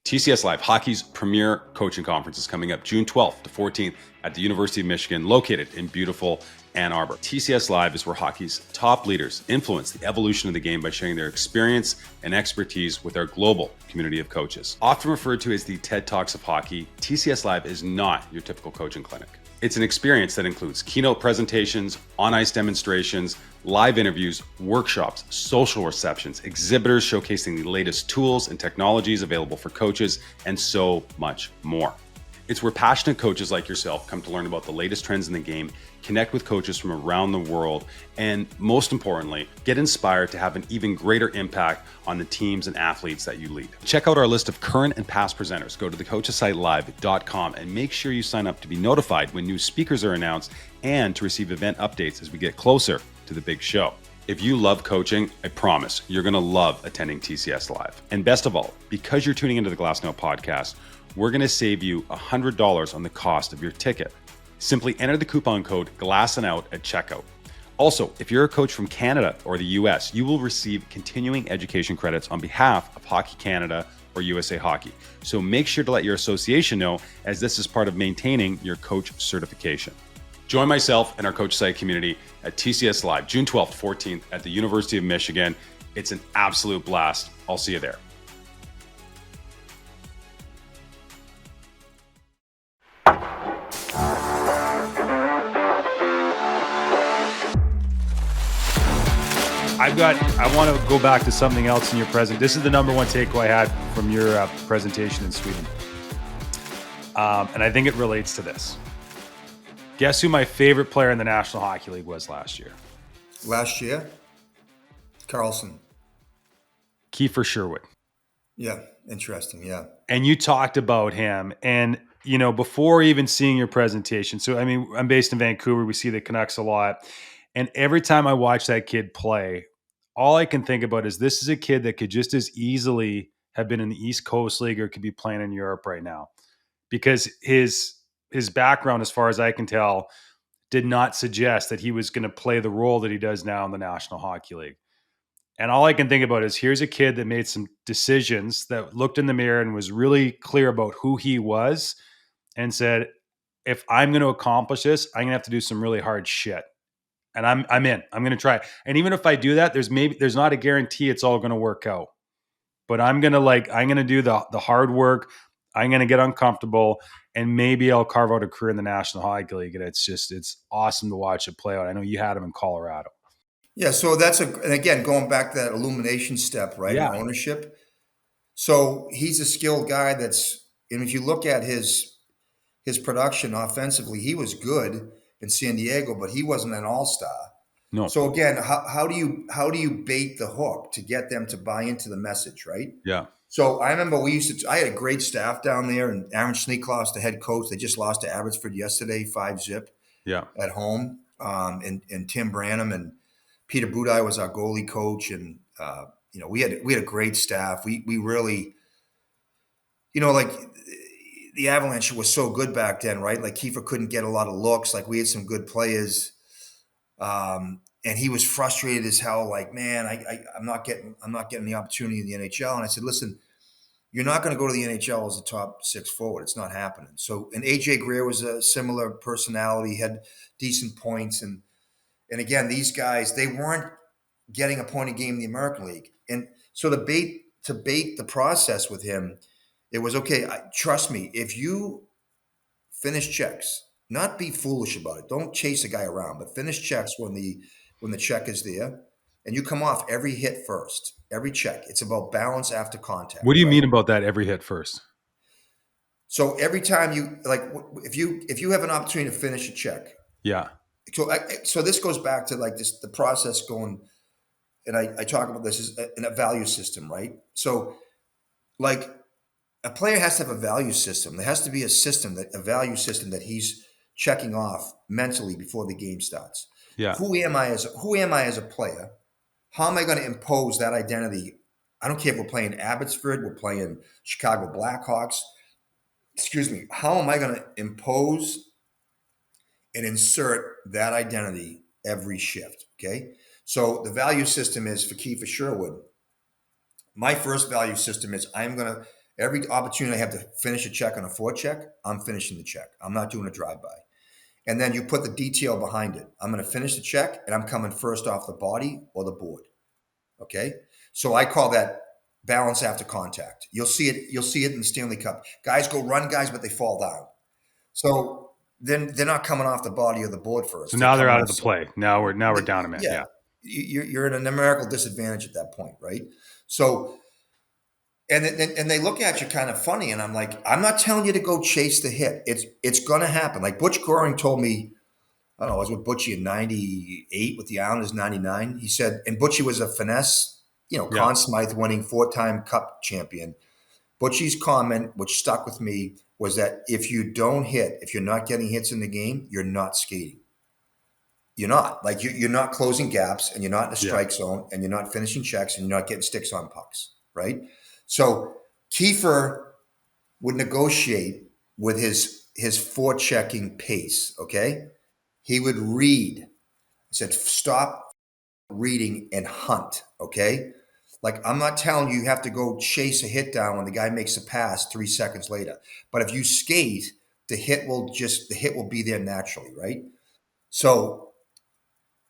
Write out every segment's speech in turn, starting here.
TCS Live, hockey's premier coaching conference, is coming up June 12th to 14th at the University of Michigan, located in beautiful Ann Arbor. TCS Live is where hockey's top leaders influence the evolution of the game by sharing their experience and expertise with our global community of coaches. Often referred to as the TED Talks of hockey, TCS Live is not your typical coaching clinic. It's an experience that includes keynote presentations, on-ice demonstrations, live interviews, workshops, social receptions, exhibitors showcasing the latest tools and technologies available for coaches, and so much more. It's where passionate coaches like yourself come to learn about the latest trends in the game, connect with coaches from around the world, and most importantly, get inspired to have an even greater impact on the teams and athletes that you lead. Check out our list of current and past presenters. Go to thecoachesitelive.com and make sure you sign up to be notified when new speakers are announced and to receive event updates as we get closer to the big show. If you love coaching, I promise you're going to love attending TCS Live. And best of all, because you're tuning into the GLASSANDOUT podcast, we're going to save you $100 on the cost of your ticket. Simply enter the coupon code GLASSANDOUT at checkout. Also, if you're a coach from Canada or the US, you will receive continuing education credits on behalf of Hockey Canada or USA Hockey. So make sure to let your association know, as this is part of maintaining your coach certification. Join myself and our Coach Site community at TCS Live, June 12th, 14th at the University of Michigan. It's an absolute blast. I'll see you there. I want to go back to something else in your present. This is the number one takeaway I had from your presentation in Sweden. And I think it relates to this. Guess who my favorite player in the National Hockey League was last year? Last year? Carlson. Kiefer Sherwood. Yeah, interesting, yeah. And you talked about him. And, you know, before even seeing your presentation, so, I mean, I'm based in Vancouver. We see the Canucks a lot. And every time I watch that kid play, all I can think about is this is a kid that could just as easily have been in the East Coast League or could be playing in Europe right now. Because his background, as far as I can tell, did not suggest that he was going to play the role that he does now in the National Hockey League. And all I can think about is here's a kid that made some decisions, that looked in the mirror and was really clear about who he was and said, if I'm going to accomplish this, I'm going to have to do some really hard shit. And I'm in. I'm going to try. And even if I do that, there's not a guarantee it's all going to work out. But I'm going to do the hard work. I'm going to get uncomfortable, and maybe I'll carve out a career in the National Hockey League. And it's awesome to watch it play out. I know you had him in Colorado. Yeah, so and again, going back to that illumination step, right? Yeah. Ownership. So he's a skilled guy and if you look at his production offensively, he was good in San Diego, but he wasn't an all-star. No. So again, how do you bait the hook to get them to buy into the message, right? Yeah. So I remember I had a great staff down there, and Aaron Sneakloss, the head coach, they just lost to Abbotsford yesterday, 5-0 at home. And Tim Branham and Peter Budai was our goalie coach. And, we had a great staff. We really, like the Avalanche was so good back then, right? Like Kiefer couldn't get a lot of looks. Like we had some good players. And he was frustrated as hell. Like, man, I'm not getting the opportunity in the NHL. And I said, listen, you're not going to go to the NHL as a top 6 forward. It's not happening. So, and AJ Greer was a similar personality, had decent points. And again, these guys, they weren't getting a point a game in the American League. And so to bait the process with him, it was, okay, trust me, if you finish checks, not be foolish about it. Don't chase a guy around, but finish checks when the check is there, and you come off every hit first, every check. It's about balance after contact. What do you mean about that? Every hit first? So every time if you have an opportunity to finish a check. Yeah. So this goes back to the process going, and I talk about this as a value system, right? So a player has to have a value system. There has to be a value system that he's checking off mentally before the game starts. Yeah. Who am I as a player? How am I going to impose that identity? I don't care if we're playing Abbotsford, we're playing Chicago Blackhawks. Excuse me. How am I going to impose and insert that identity every shift? Okay. So the value system is for Kiefer Sherwood. My first value system is I'm going to Every opportunity I have to finish a check on a forecheck, I'm finishing the check. I'm not doing a drive-by. And then you put the detail behind it. I'm going to finish the check, and I'm coming first off the body or the board. Okay, so I call that balance after contact. You'll see it. You'll see it in the Stanley Cup. Guys go run, guys, but they fall down. So then they're not coming off the body or the board first. So now they're out of the So play. Now we're down a man. yeah, Yeah. You're at a numerical disadvantage at that point, right? So and they look at you kind of funny, and I'm like, I'm not telling you to go chase the hit. It's going to happen. Like Butch Goring told me, I don't know, I was with Butchie in 98 with the Islanders, 99. He said, and Butchie was a finesse, Conn Smythe winning 4-time cup champion. Butchie's comment, which stuck with me, was that if you don't hit, if you're not getting hits in the game, you're not skating. You're not. Like you're not closing gaps, and you're not in the strike zone, and you're not finishing checks, and you're not getting sticks on pucks, right? So Kiefer would negotiate with his forechecking pace, okay? He would read. He said, stop reading and hunt, okay? Like, I'm not telling you have to go chase a hit down when the guy makes a pass 3 seconds later. But if you skate, the hit will be there naturally, right? So,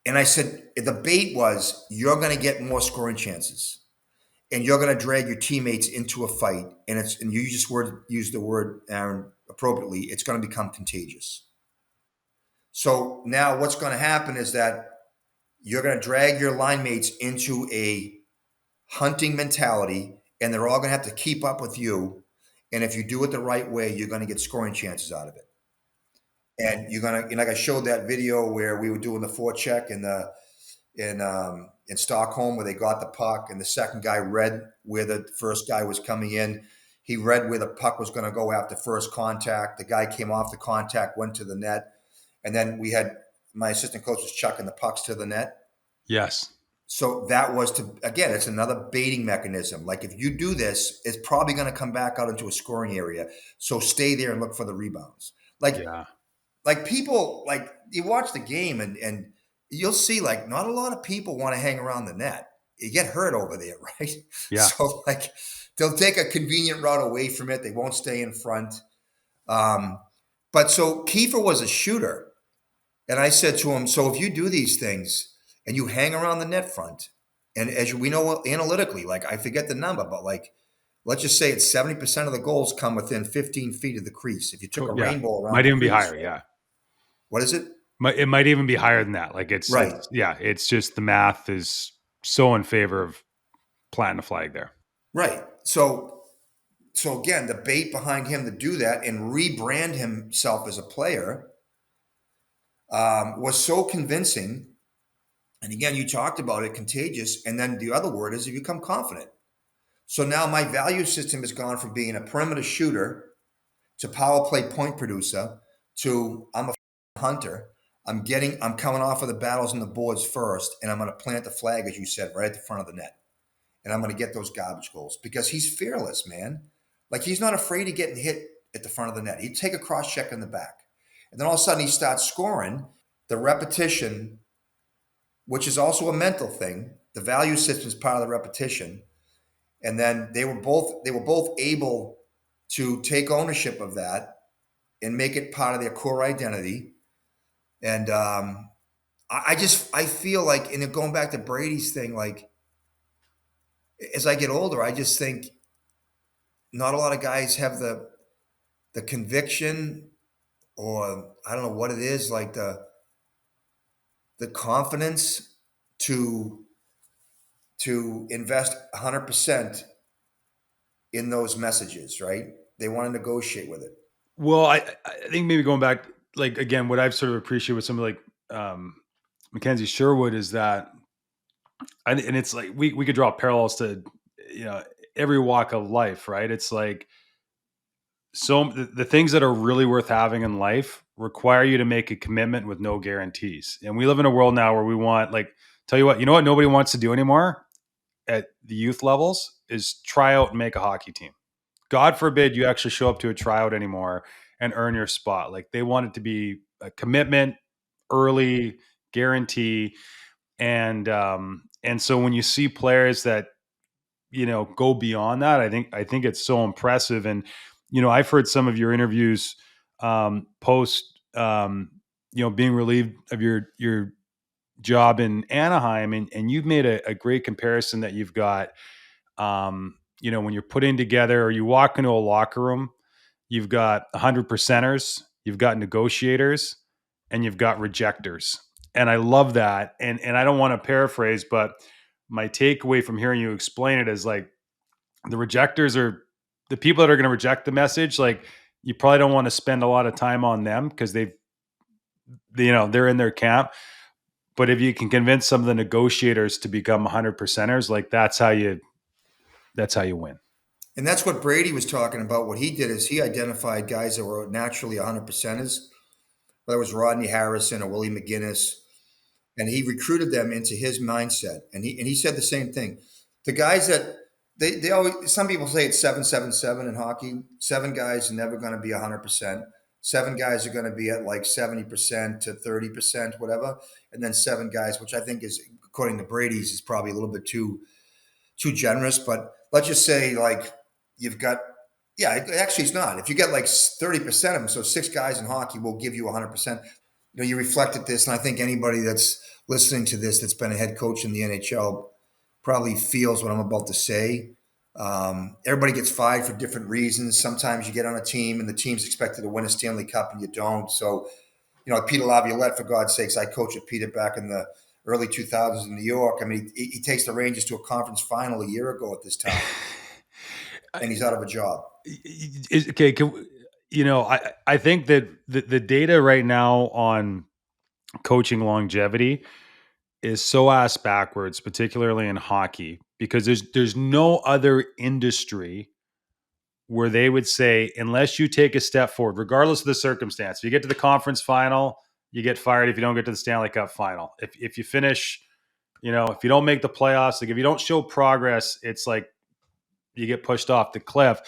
and I said, the bait was, you're going to get more scoring chances. And you're going to drag your teammates into a fight. And you just use the word, Aaron, appropriately. It's going to become contagious. So now what's going to happen is that you're going to drag your line mates into a hunting mentality, and they're all going to have to keep up with you. And if you do it the right way, you're going to get scoring chances out of it. And you're going to, like I showed that video where we were doing the forecheck in Stockholm, where they got the puck, and the second guy read where the first guy was coming in. He read where the puck was going to go after first contact. The guy came off the contact, went to the net. And then we had my assistant coach was chucking the pucks to the net. Yes. So that was again, it's another baiting mechanism. Like if you do this, it's probably going to come back out into a scoring area. So stay there and look for the rebounds. Like people, like you watch the game and you'll see like not a lot of people want to hang around the net. You get hurt over there, right? Yeah. So like they'll take a convenient route away from it. They won't stay in front. But so Kiefer was a shooter. And I said to him, so if you do these things and you hang around the net front, and as we know analytically, like I forget the number, but like, let's just say it's 70% of the goals come within 15 feet of the crease. If you took a rainbow around, might even be crease, higher. Yeah. What is it? It might even be higher than that. Like it's it's just the math is so in favor of planting a flag there. Right. So again, the bait behind him to do that and rebrand himself as a player was so convincing. And again, you talked about it, contagious. And then the other word is you become confident. So now my value system has gone from being a perimeter shooter to power play point producer to I'm a hunter. I'm coming off of the battles and the boards first, and I'm going to plant the flag, as you said, right at the front of the net. And I'm going to get those garbage goals because he's fearless, man. Like he's not afraid of getting hit at the front of the net. He'd take a cross check in the back. And then all of a sudden he starts scoring. The repetition, which is also a mental thing, the value system is part of the repetition. And then they were both able to take ownership of that and make it part of their core identity. And I feel like, and going back to Brady's thing, like as I get older, I just think not a lot of guys have the conviction, or I don't know what it is, like the confidence to invest 100% in those messages, right? They want to negotiate with it. Well, I think maybe going back, like again, what I've sort of appreciated with somebody like Mackenzie Sherwood is that, and it's like we could draw parallels to every walk of life, right? It's like the things that are really worth having in life require you to make a commitment with no guarantees. And we live in a world now where we want, like, tell you what nobody wants to do anymore at the youth levels is try out and make a hockey team. God forbid you actually show up to a tryout anymore and earn your spot. Like they want it to be a commitment, early guarantee. And so when you see players that go beyond that. I think it's so impressive. And, I've heard some of your interviews, post, being relieved of your job in Anaheim, and you've made a great comparison that you've got, when you're putting together or you walk into a locker room, you've got 100 percenters, you've got negotiators, and you've got rejectors. And I love that. And I don't want to paraphrase, but my takeaway from hearing you explain it is like the rejectors are the people that are going to reject the message. Like you probably don't want to spend a lot of time on them because they're in their camp. But if you can convince some of the negotiators to become 100 percenters, like that's how you win. And that's what Brady was talking about. What he did is he identified guys that were naturally 100 percenters, whether it was Rodney Harrison or Willie McGinnis, and he recruited them into his mindset. And he said the same thing. The guys that they always, some people say it's 7-7-7 in hockey. 7 guys are never going to be 100%. 7 guys are going to be at like 70% to 30%, whatever. And then 7 guys, which I think is, according to Brady's, is probably a little bit too generous. But let's just say like you've got, yeah, actually it's not. If you get like 30% of them, so 6 guys in hockey will give you 100%. You reflected this, and I think anybody that's listening to this that's been a head coach in the NHL probably feels what I'm about to say. Everybody gets fired for different reasons. Sometimes you get on a team and the team's expected to win a Stanley Cup and you don't. So, Peter Laviolette, for God's sakes, I coached Peter back in the early 2000s in New York. I mean, he takes the Rangers to a conference final a year ago at this time, and he's out of a job. Okay, I think that the data right now on coaching longevity is so ass backwards, particularly in hockey, because there's no other industry where they would say, unless you take a step forward, regardless of the circumstance, if you get to the conference final, you get fired. If you don't get to the Stanley Cup final, if you finish, if you don't make the playoffs, like if you don't show progress, it's like you get pushed off the cliff.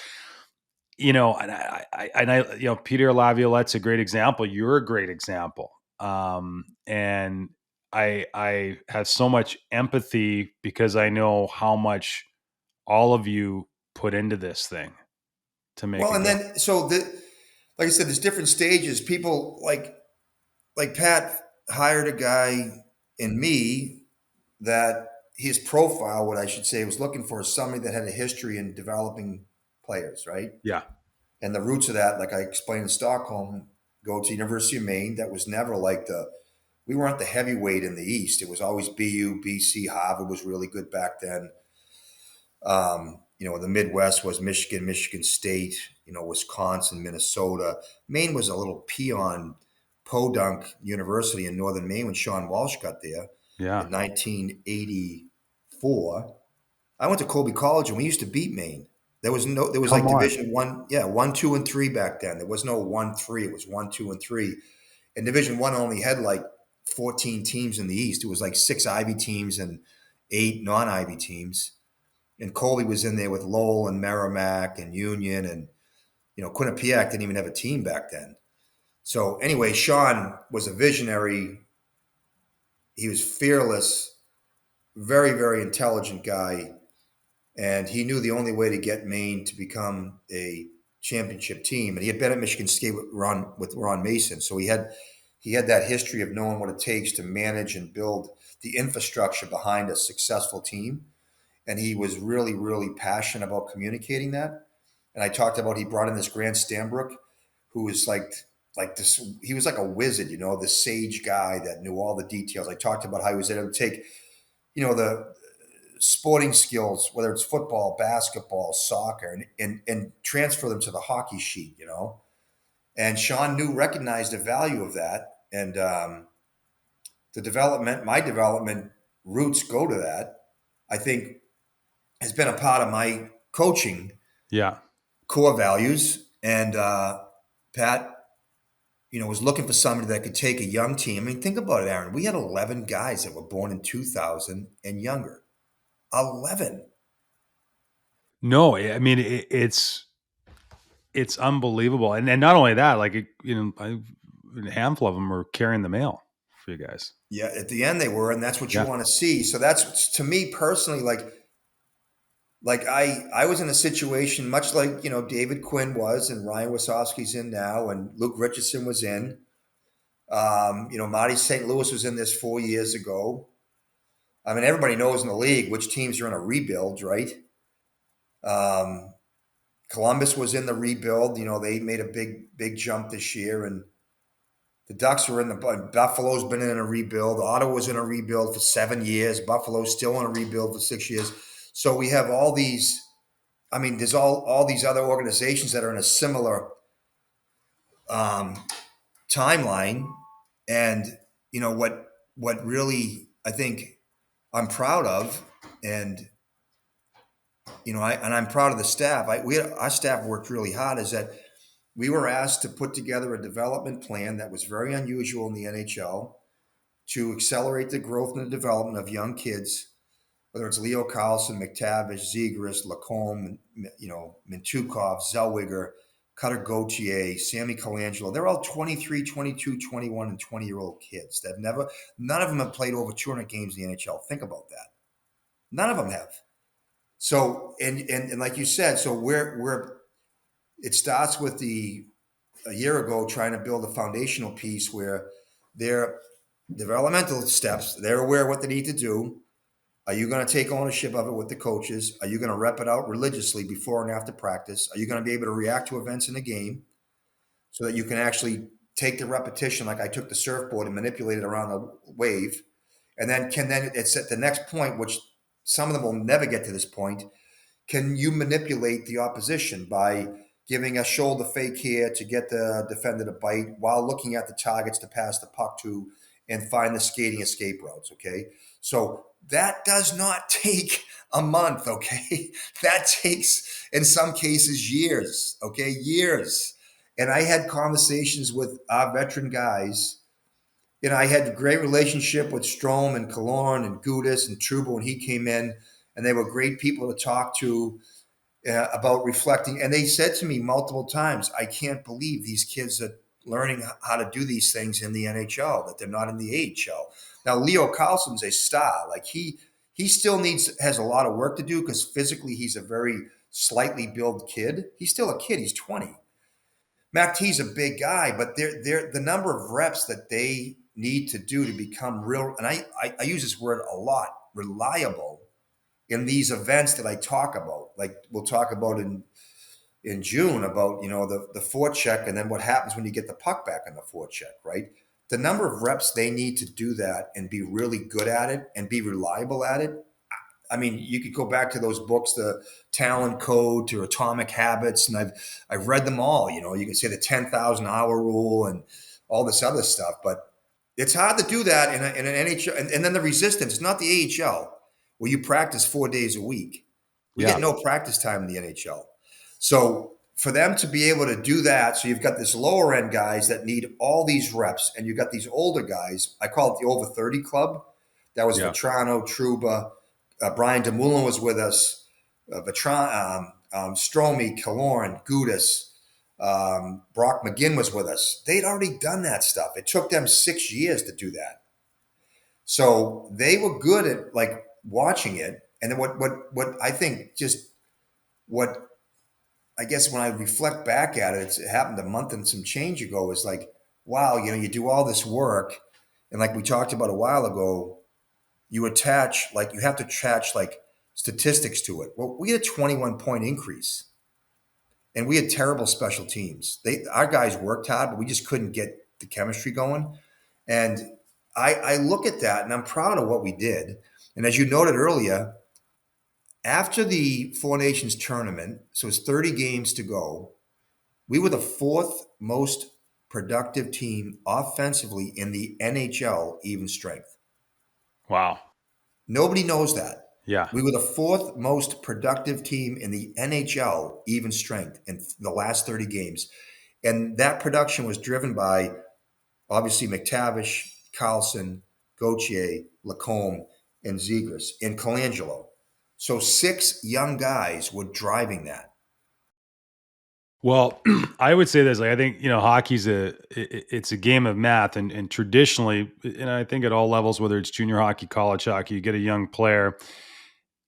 And I Peter Laviolette's a great example. You're a great example. And I have so much empathy because I know how much all of you put into this thing to make Well, it and go. then like I said, there's different stages. People like Pat hired a guy in me that his profile, what I should say, was looking for somebody that had a history in developing players, right? Yeah. And the roots of that, like I explained in Stockholm, go to University of Maine. That was never like we weren't the heavyweight in the East. It was always BU, BC, Harvard was really good back then. The Midwest was Michigan, Michigan State, Wisconsin, Minnesota. Maine was a little peon podunk university in northern Maine when Sean Walsh got there Yeah. in 1984. I went to Colby College and we used to beat Maine. There was like Division 1, 1, 2, and 3 back then. There was no 1, 3. It was 1, 2, and 3. And Division 1 only had like 14 teams in the East. It was like 6 Ivy teams and 8 non-Ivy teams. And Colby was in there with Lowell and Merrimack and Union, and Quinnipiac didn't even have a team back then. So anyway, Sean was a visionary. He was fearless, very, very intelligent guy, and he knew the only way to get Maine to become a championship team. And he had been at Michigan State with Ron Mason, so he had that history of knowing what it takes to manage and build the infrastructure behind a successful team. And he was really, really passionate about communicating that. And I talked about, he brought in this Grant Stambrook, who was like this. He was like a wizard, the sage guy that knew all the details. I talked about how he was able to take, the sporting skills, whether it's football, basketball, soccer, and transfer them to the hockey sheet, And Sean recognized the value of that. And my development roots go to that. I think has been a part of my coaching core values. And Pat, was looking for somebody that could take a young team. I mean, think about it, Aaron. We had 11 guys that were born in 2000 and younger. 11. No, I mean, it's unbelievable. And not only that, like, a handful of them were carrying the mail for you guys. Yeah, at the end they were, and that's what you want to see. So that's, to me personally, like, like I was in a situation much like, David Quinn was and Ryan Wasowski's in now and Luke Richardson was in. Marty St. Louis was in this 4 years ago. I mean, everybody knows in the league which teams are in a rebuild, right? Um, Columbus was in the rebuild. They made a big jump this year, and the Ducks were in the Buffalo's been in a rebuild. Ottawa's in a rebuild for 7 years. Buffalo's still in a rebuild for 6 years. So we have all these. I mean, there's all these other organizations that are in a similar um, timeline, and what really I think I'm proud of, and I'm proud of the staff. Our staff worked really hard. Is that we were asked to put together a development plan that was very unusual in the NHL to accelerate the growth and the development of young kids, whether it's Leo Carlson, McTavish, Zegras, Lacombe, Mintukov, Zellweger, Cutter Gauthier, Sammy Colangelo. They're all 23, 22, 21, and 20-year-old kids. None of them have played over 200 games in the NHL. Think about that. None of them have. So, and like you said, so it starts with a year ago trying to build a foundational piece where their developmental steps, they're aware of what they need to do. Are you going to take ownership of it with the coaches? Are you going to rep it out religiously before and after practice? Are you going to be able to react to events in the game so that you can actually take the repetition like I took the surfboard and manipulate it around the wave? And then it's at the next point, which some of them will never get to this point. Can you manipulate the opposition by giving a shoulder fake here to get the defender to bite while looking at the targets to pass the puck to and find the skating escape routes? Okay. So that does not take a month. Okay. That takes, in some cases, years. Okay. Years. And I had conversations with our veteran guys. I had a great relationship with Strome and Killorn and Gudis and Trouba when he came in, and they were great people to talk to about reflecting. And they said to me multiple times, I can't believe these kids are learning how to do these things in the NHL, that they're not in the AHL. Now, Leo Carlson's a star. Like he still has a lot of work to do because physically he's a very slightly built kid. He's still a kid. He's 20. Mac T's a big guy, but they're the number of reps that they need to do to become real. And I use this word a lot, reliable in these events that I talk about. Like we'll talk about in June about, the forecheck and then what happens when you get the puck back on the forecheck, right? The number of reps they need to do that and be really good at it and be reliable at it. I mean, you could go back to those books, the Talent Code to Atomic Habits, and I've read them all. You can say the 10,000-hour rule and all this other stuff, but it's hard to do that in an NHL. And then the resistance, it's not the AHL where you practice 4 days a week. We get no practice time in the NHL. So for them to be able to do that, so you've got this lower end guys that need all these reps, and you've got these older guys. I call it the over 30 club. That was Vetrano, Trouba, Brian Demoulin was with us, Stromey, Killorn, Gudis, Brock McGinn was with us. They'd already done that stuff. It took them 6 years to do that. So they were good at like watching it. And then what I think what I guess when I reflect back at it, it happened a month and some change ago, is like, wow, you do all this work. And like we talked about a while ago, you have to attach like statistics to it. Well, we had a 21-point increase and we had terrible special teams. Our guys worked hard, but we just couldn't get the chemistry going. And I look at that and I'm proud of what we did. And as you noted earlier, after the Four Nations tournament, so it's 30 games to go, we were the fourth most productive team offensively in the NHL even strength. Wow. Nobody knows that. Yeah. We were the fourth most productive team in the NHL even strength in the last 30 games. And that production was driven by obviously McTavish, Carlson, Gauthier, Lacombe, and Zegras, and Colangelo. So 6 young guys were driving that. Well, I would say this, like, I think, hockey's it's a game of math, and traditionally, and I think at all levels, whether it's junior hockey, college hockey, you get a young player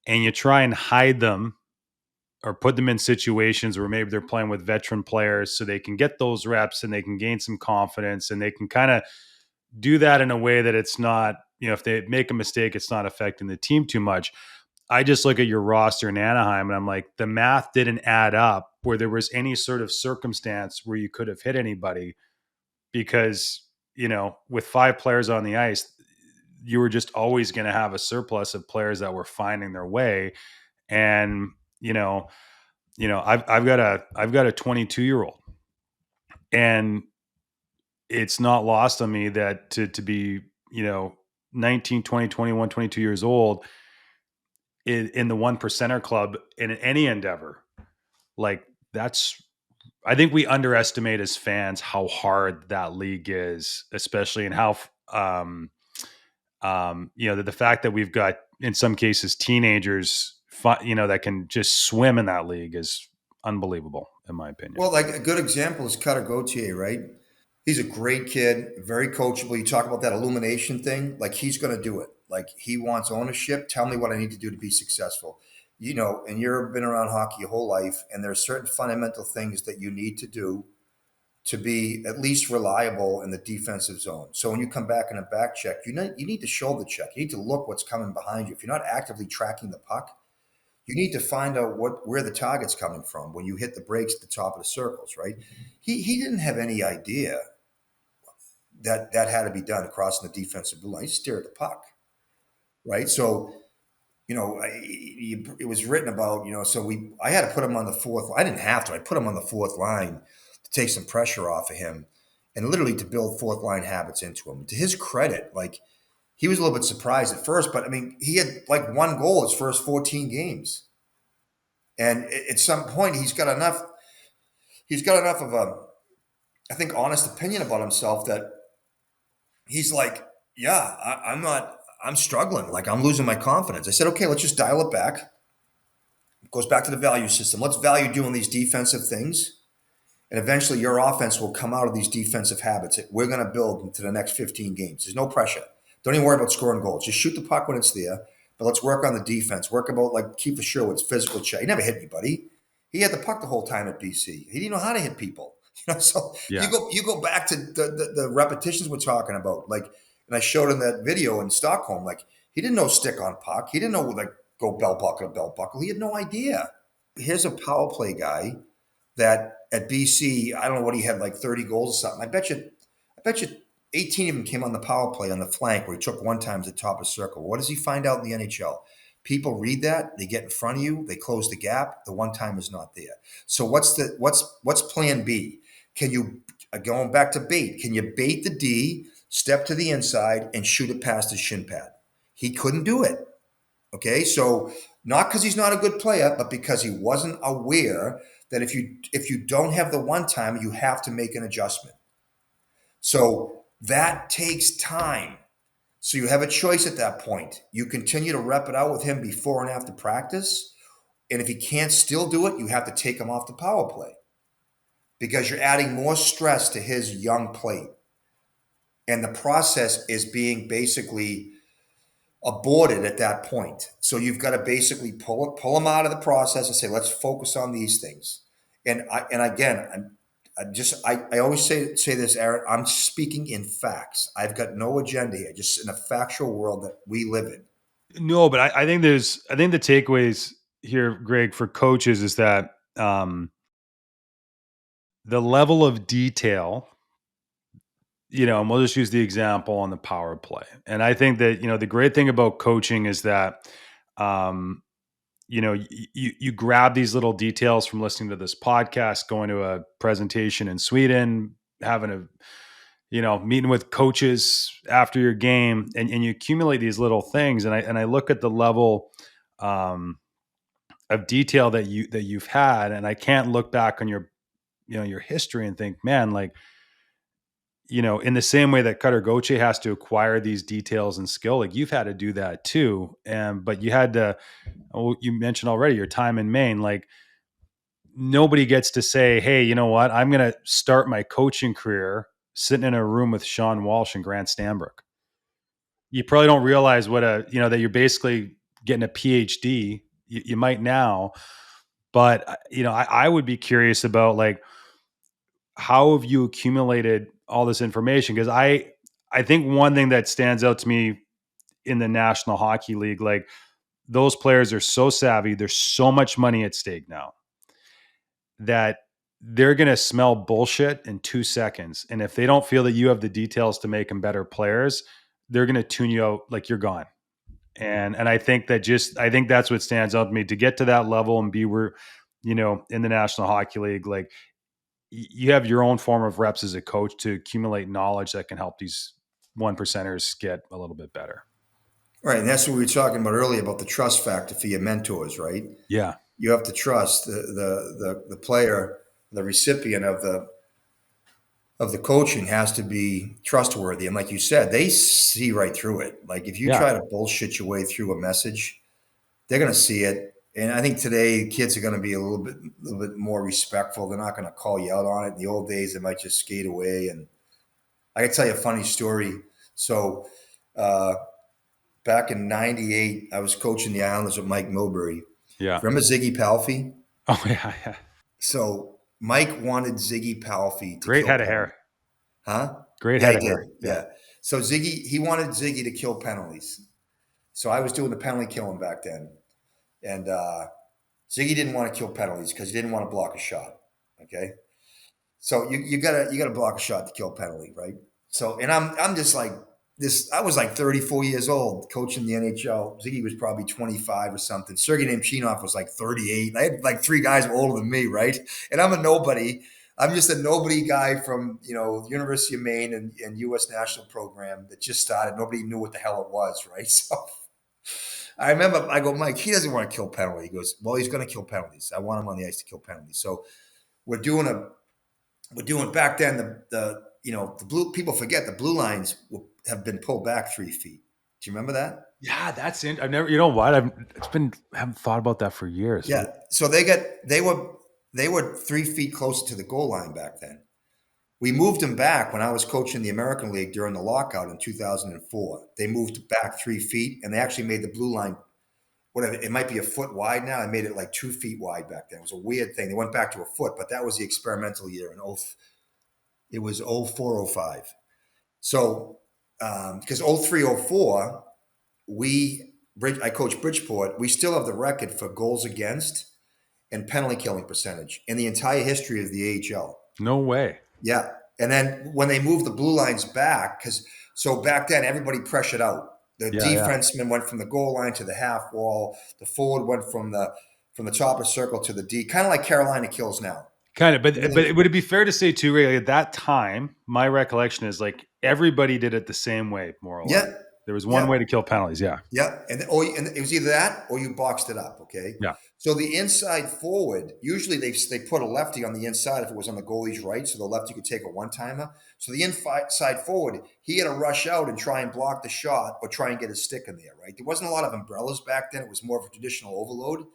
and you try and hide them or put them in situations where maybe they're playing with veteran players so they can get those reps and they can gain some confidence, and they can kind of do that in a way that it's not, if they make a mistake, it's not affecting the team too much. I just look at your roster in Anaheim and I'm like, the math didn't add up where there was any sort of circumstance where you could have hit anybody because, with 5 players on the ice, you were just always going to have a surplus of players that were finding their way. And, I've got a 22-year-old, and it's not lost on me that to be, 19, 20, 21, 22 years old in the 1%er club in any endeavor, like I think we underestimate as fans how hard that league is, especially in how, the fact that we've got, in some cases, teenagers, that can just swim in that league is unbelievable, in my opinion. Well, like a good example is Cutter Gauthier, right? He's a great kid, very coachable. You talk about that illumination thing, like he's going to do it. Like he wants ownership. Tell me what I need to do to be successful. And you've been around hockey your whole life, and there are certain fundamental things that you need to do to be at least reliable in the defensive zone. So when you come back in a back check, you need to shoulder check. You need to look what's coming behind you. If you're not actively tracking the puck, you need to find out where the target's coming from when you hit the brakes at the top of the circles, right? He didn't have any idea that had to be done crossing the defensive blue line. He stared at the puck, right? So, it was written about, I had to put him on the fourth. I didn't have to. I put him on the fourth line to take some pressure off of him and literally to build fourth line habits into him. To his credit, like he was a little bit surprised at first, but I mean, he had like 1 goal his first 14 games. And at some point he's got enough of a, I think, honest opinion about himself that he's like, yeah, I'm struggling. Like I'm losing my confidence. I said, okay, let's just dial it back. It goes back to the value system. Let's value doing these defensive things. And eventually your offense will come out of these defensive habits that we're going to build into the next 15 games. There's no pressure. Don't even worry about scoring goals. Just shoot the puck when it's there. But let's work on the defense. Work about like Kiefer Sherwood's physical check. He never hit anybody. He had the puck the whole time at BC. He didn't know how to hit people. So Yeah. you go back to the repetitions we're talking about. Like, and I showed him that video in Stockholm. Like he didn't know stick on puck. He didn't know like go belt buckle to belt buckle. He had no idea. Here's a power play guy that at BC, I don't know what he had, like 30 goals or something. I bet you 18 of them came on the power play on the flank where he took one time to the top of the circle. What does he find out in the NHL? People read that, they get in front of you, they close the gap, the one time is not there. So what's plan B? Can you, going back to bait, can you bait the D, step to the inside, and shoot it past his shin pad? He couldn't do it. Okay, so not because he's not a good player, but because he wasn't aware that if you don't have the one time, you have to make an adjustment. So that takes time. So you have a choice at that point. You continue to rep it out with him before and after practice. And if he can't still do it, you have to take him off the power play because you're adding more stress to his young plate. And the process is being basically aborted at that point. So you've got to basically pull him out of the process and say, let's focus on these things. And I always say this, Aaron, I'm speaking in facts. I've got no agenda here, just in a factual world that we live in. No, but I think the takeaways here, Greg, for coaches is that the level of detail, and we'll just use the example on the power play. And I think that, the great thing about coaching is that, you grab these little details from listening to this podcast, going to a presentation in Sweden, having a, meeting with coaches after your game, and you accumulate these little things. And I look at the level of detail that you've had, and I can't look back on your history and think, man, like, in the same way that Cutter Gauthier has to acquire these details and skill, like you've had to do that too. But you had to, you mentioned already your time in Maine, like nobody gets to say, hey, you know what, I'm going to start my coaching career sitting in a room with Sean Walsh and Grant Stanbrook. You probably don't realize that you're basically getting a PhD. You might now, But, I would be curious about, like, how have you accumulated all this information? Because I think one thing that stands out to me in the National Hockey League, like, those players are so savvy. There's so much money at stake now that they're going to smell bullshit in 2 seconds. And if they don't feel that you have the details to make them better players, they're going to tune you out like you're gone. And I think I think that's what stands out to me, to get to that level and be where, in the National Hockey League, like, you have your own form of reps as a coach to accumulate knowledge that can help these 1%ers get a little bit better. Right. And that's what we were talking about earlier about the trust factor for your mentors, right? Yeah. You have to trust the player, the recipient of the coaching has to be trustworthy. And like you said, they see right through it. Like if you try to bullshit your way through a message, they're going to see it. And I think today kids are going to be a little bit more respectful. They're not going to call you out on it. In the old days, they might just skate away. And I can tell you a funny story. So back in '98, I was coaching the Islanders with Mike Milbury. Yeah. Remember Ziggy Palffy? Oh, yeah. So Mike wanted Ziggy Palffy to Great kill head of penalties. hair. Huh? Great Yeah, head he of did. hair. Yeah. So he wanted Ziggy to kill penalties. So I was doing the penalty killing back then. And Ziggy didn't want to kill penalties because he didn't want to block a shot. Okay. So you gotta block a shot to kill a penalty, right? So and I'm just like this. I was like 34 years old coaching the NHL. Ziggy was probably 25 or something. Sergei Nemchinov was like 38. I had like 3 guys older than me, right? And I'm a nobody. I'm just a nobody guy from University of Maine and U.S. National Program that just started. Nobody knew what the hell it was, right? So I remember I go, Mike, he doesn't want to kill penalty. He goes, well, he's going to kill penalties. I want him on the ice to kill penalties. So we're doing back then the blue, people forget the blue lines have been pulled back 3 feet. Do you remember that? Yeah, that's it. I've never, you know what? I haven't thought about that for years. Yeah. So they were 3 feet closer to the goal line back then. We moved them back when I was coaching the American League during the lockout in 2004. They moved back 3 feet, and they actually made the blue line, whatever, it might be a foot wide now. I made it like 2 feet wide back then. It was a weird thing. They went back to a foot, but that was the experimental year. It was 0405. So, because 0304, I coached Bridgeport. We still have the record for goals against and penalty killing percentage in the entire history of the AHL. No way. Yeah. And then when they moved the blue lines back, so back then everybody pressured out. The defenseman went from the goal line to the half wall. The forward went from the top of the circle to the D, kind of like Carolina kills now. Kind of, but would it be fair to say too, Ray, at that time, my recollection is like everybody did it the same way, more or less. Yeah. There was one way to kill penalties. Yeah. Yeah. And it was either that or you boxed it up. Okay. Yeah. So the inside forward, usually they put a lefty on the inside if it was on the goalie's right, so the lefty could take a one-timer. So the inside forward, he had to rush out and try and block the shot or try and get his stick in there, right? There wasn't a lot of umbrellas back then. It was more of a traditional overload.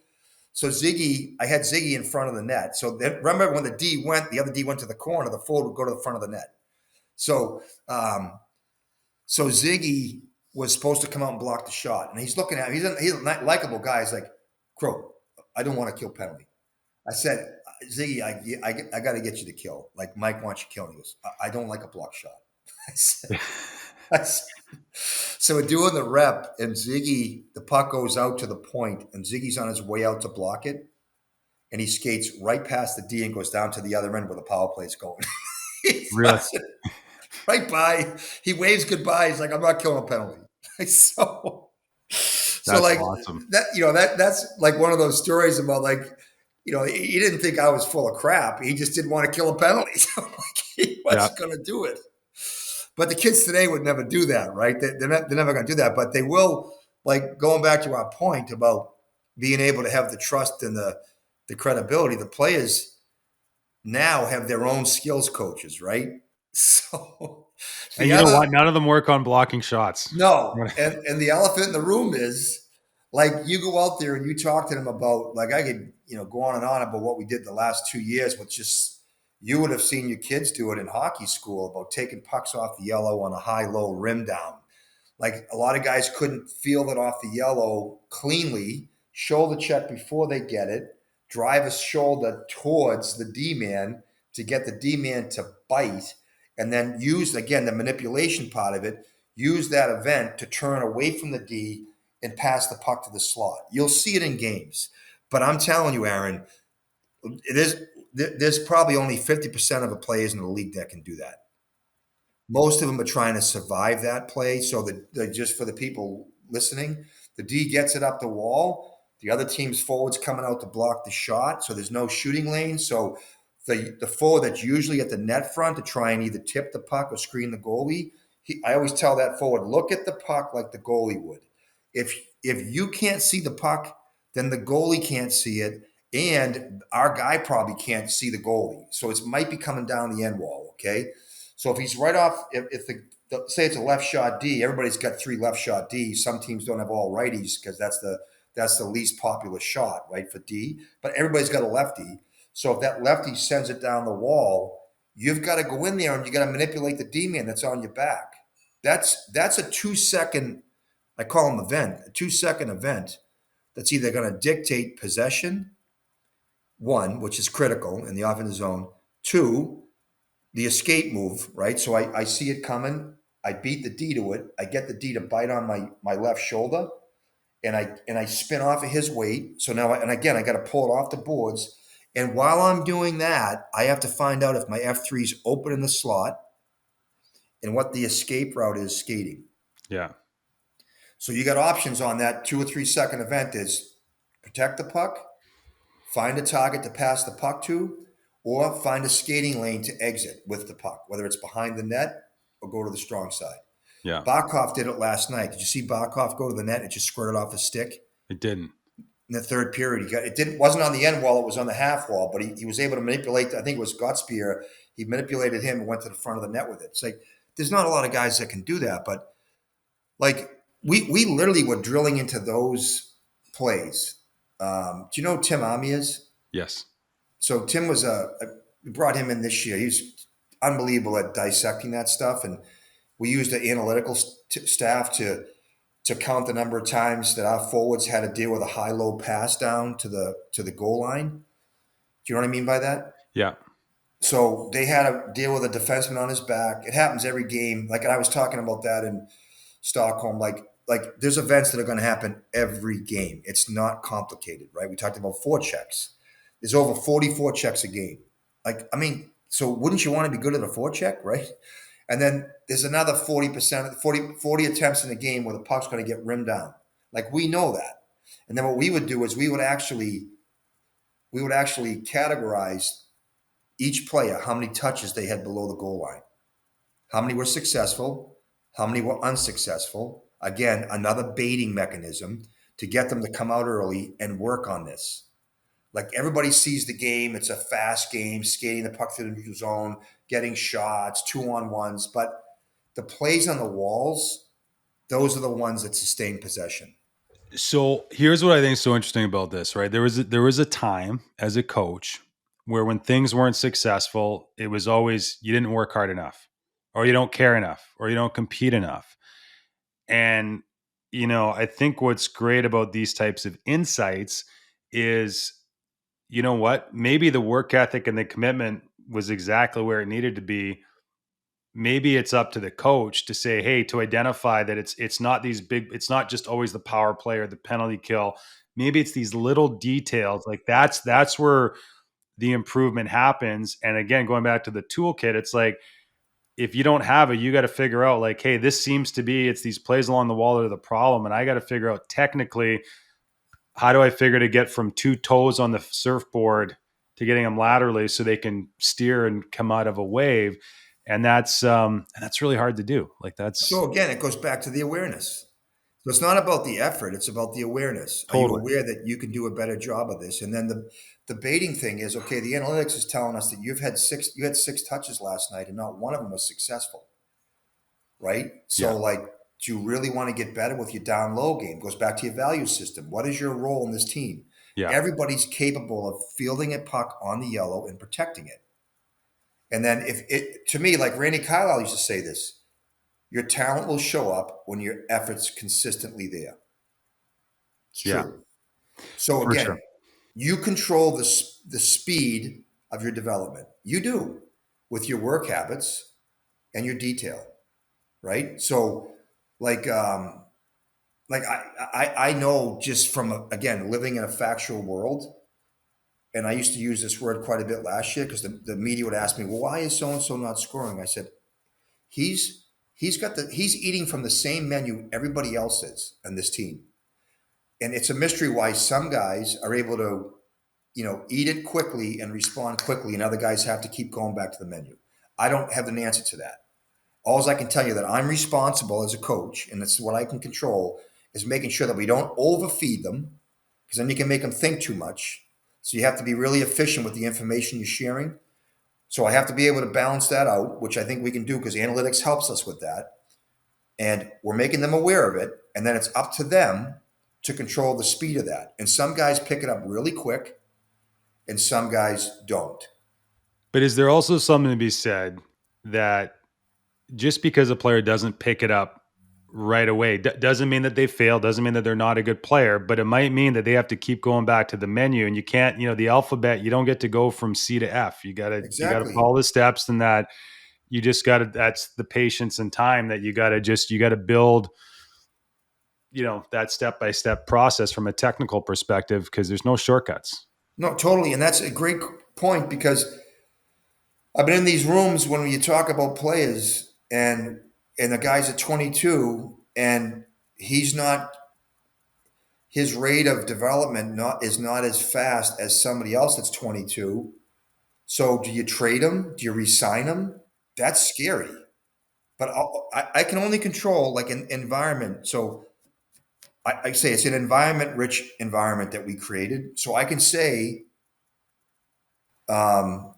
So I had Ziggy in front of the net. So remember when the other D went to the corner, the forward would go to the front of the net. So Ziggy was supposed to come out and block the shot. And he's looking at him. He's a likable guy. He's like, Crow, I don't want to kill penalty. I said, Ziggy, I got to get you to kill. Like Mike wants you to kill. He goes, I don't like a block shot. I said, so we're doing the rep, and Ziggy, the puck goes out to the point, and Ziggy's on his way out to block it, and he skates right past the D and goes down to the other end where the power play is going. Really? Right by. He waves goodbye. He's like, I'm not killing a penalty. So like awesome. That's like one of those stories about like, he didn't think I was full of crap. He just didn't want to kill a penalty. So like, he was going to do it. But the kids today would never do that, right? They're never going to do that. But they will, like going back to our point about being able to have the trust and the credibility. The players now have their own skills coaches, right? So. And you know what? None of them work on blocking shots. No. And the elephant in the room is like you go out there and you talk to them about, like I could, go on and on about what we did the last 2 years, which just, you would have seen your kids do it in hockey school about taking pucks off the yellow on a high-low rim down. Like a lot of guys couldn't feel it off the yellow cleanly, shoulder check before they get it, drive a shoulder towards the D-man to get the D-man to bite, and then use, again, the manipulation part of it, use that event to turn away from the D and pass the puck to the slot. You'll see it in games. But I'm telling you, Aaron, there's probably only 50% of the players in the league that can do that. Most of them are trying to survive that play. So that just for the people listening, the D gets it up the wall. The other team's forward's coming out to block the shot. So there's no shooting lane. So the forward that's usually at the net front to try and either tip the puck or screen the goalie, I always tell that forward, look at the puck like the goalie would. If you can't see the puck, then the goalie can't see it. And our guy probably can't see the goalie. So it might be coming down the end wall, okay? So if he's right off, if say it's a left shot D, everybody's got 3 left shot D. Some teams don't have all righties because that's the least popular shot, right, for D. But everybody's got a lefty. So if that lefty sends it down the wall, you've got to go in there and you got to manipulate the D-man that's on your back. That's a 2-second, I call them event, a 2-second event that's either going to dictate possession, 1, which is critical in the offensive zone, 2, the escape move, right? So I see it coming. I beat the D to it. I get the D to bite on my left shoulder, and I spin off of his weight. So now, and again, I got to pull it off the boards. And while I'm doing that, I have to find out if my F3 is open in the slot and what the escape route is skating. Yeah. So you got options on that 2 or 3 second event is protect the puck, find a target to pass the puck to, or find a skating lane to exit with the puck, whether it's behind the net or go to the strong side. Yeah. Barkov did it last night. Did you see Barkov go to the net and just squirted off his stick? It didn't. In the third period, wasn't on the end wall, it was on the half wall, but he was able to manipulate, I think it was Gottspear. He manipulated him and went to the front of the net with it. It's like, there's not a lot of guys that can do that, but like we literally were drilling into those plays. Do you know who Tim Ami is? Yes. So Tim was we brought him in this year. He's unbelievable at dissecting that stuff, and we used the analytical staff to count the number of times that our forwards had to deal with a high-low pass down to the goal line. Do you know what I mean by that? Yeah. So they had to deal with a defenseman on his back. It happens every game. Like, and I was talking about that in Stockholm. Like there's events that are going to happen every game. It's not complicated, right? We talked about forechecks. There's over 40 forechecks a game. Like, I mean, so wouldn't you want to be good at a forecheck, right? And then there's another 40%, 40 attempts in a game where the puck's going to get rimmed down. Like, we know that. And then what we would do is we would actually categorize each player, how many touches they had below the goal line, how many were successful, how many were unsuccessful. Again, another baiting mechanism to get them to come out early and work on this. Like, everybody sees the game. It's a fast game, skating the puck through the neutral zone, getting shots, 2-on-1s. But the plays on the walls, those are the ones that sustain possession. So here's what I think is so interesting about this, right? There was a time as a coach where when things weren't successful, it was always you didn't work hard enough, or you don't care enough, or you don't compete enough. And, I think what's great about these types of insights is, you know what, maybe the work ethic and the commitment was exactly where it needed to be. Maybe it's up to the coach to say, hey, to identify that it's not it's not just always the power play or the penalty kill. Maybe it's these little details. Like that's where the improvement happens. And again, going back to the toolkit, it's like, if you don't have it, you got to figure out like, hey, this seems to be, it's these plays along the wall that are the problem. And I got to figure out technically, how do I figure to get from 2 toes on the surfboard to getting them laterally so they can steer and come out of a wave. And that's really hard to do. Like that's So again, it goes back to the awareness. So it's not about the effort; it's about the awareness. Totally. Are you aware that you can do a better job of this? And then the baiting thing is, okay, the analytics is telling us that you had 6 touches last night, and not one of them was successful, right? So like, do you really want to get better with your down low game? It goes back to your value system. What is your role in this team? Yeah. Everybody's capable of fielding a puck on the yellow and protecting it. And then to me, like Randy Carlyle used to say this, your talent will show up when your effort's consistently there. It's true. So again, You control the speed of your development. You do with your work habits and your detail, right? So, like, I know just from again living in a factual world, and I used to use this word quite a bit last year because the media would ask me, well, why is so and so not scoring? I said, he's eating from the same menu everybody else is on this team, and it's a mystery why some guys are able to eat it quickly and respond quickly, and other guys have to keep going back to the menu. I don't have an answer to that. All I can tell you that I'm responsible as a coach, and that's what I can control, is making sure that we don't overfeed them, because then you can make them think too much. So you have to be really efficient with the information you're sharing. So I have to be able to balance that out, which I think we can do because analytics helps us with that. And we're making them aware of it. And then it's up to them to control the speed of that. And some guys pick it up really quick and some guys don't. But is there also something to be said that just because a player doesn't pick it up right away doesn't mean that they fail, doesn't mean that they're not a good player, but it might mean that they have to keep going back to the menu, and you can't, the alphabet, you don't get to go from C to F. You got to Exactly. follow the steps, and that you just got to, that's the patience and time that you got to build, that step-by-step process from a technical perspective, because there's no shortcuts. No, totally. And that's a great point because I've been in these rooms when you talk about players and the guy's at 22 and he's not his rate of development is not as fast as somebody else that's 22. So do you trade him? Do you resign him? That's scary. But I can only control like an environment. So I say it's an environment rich environment that we created. So I can say, um,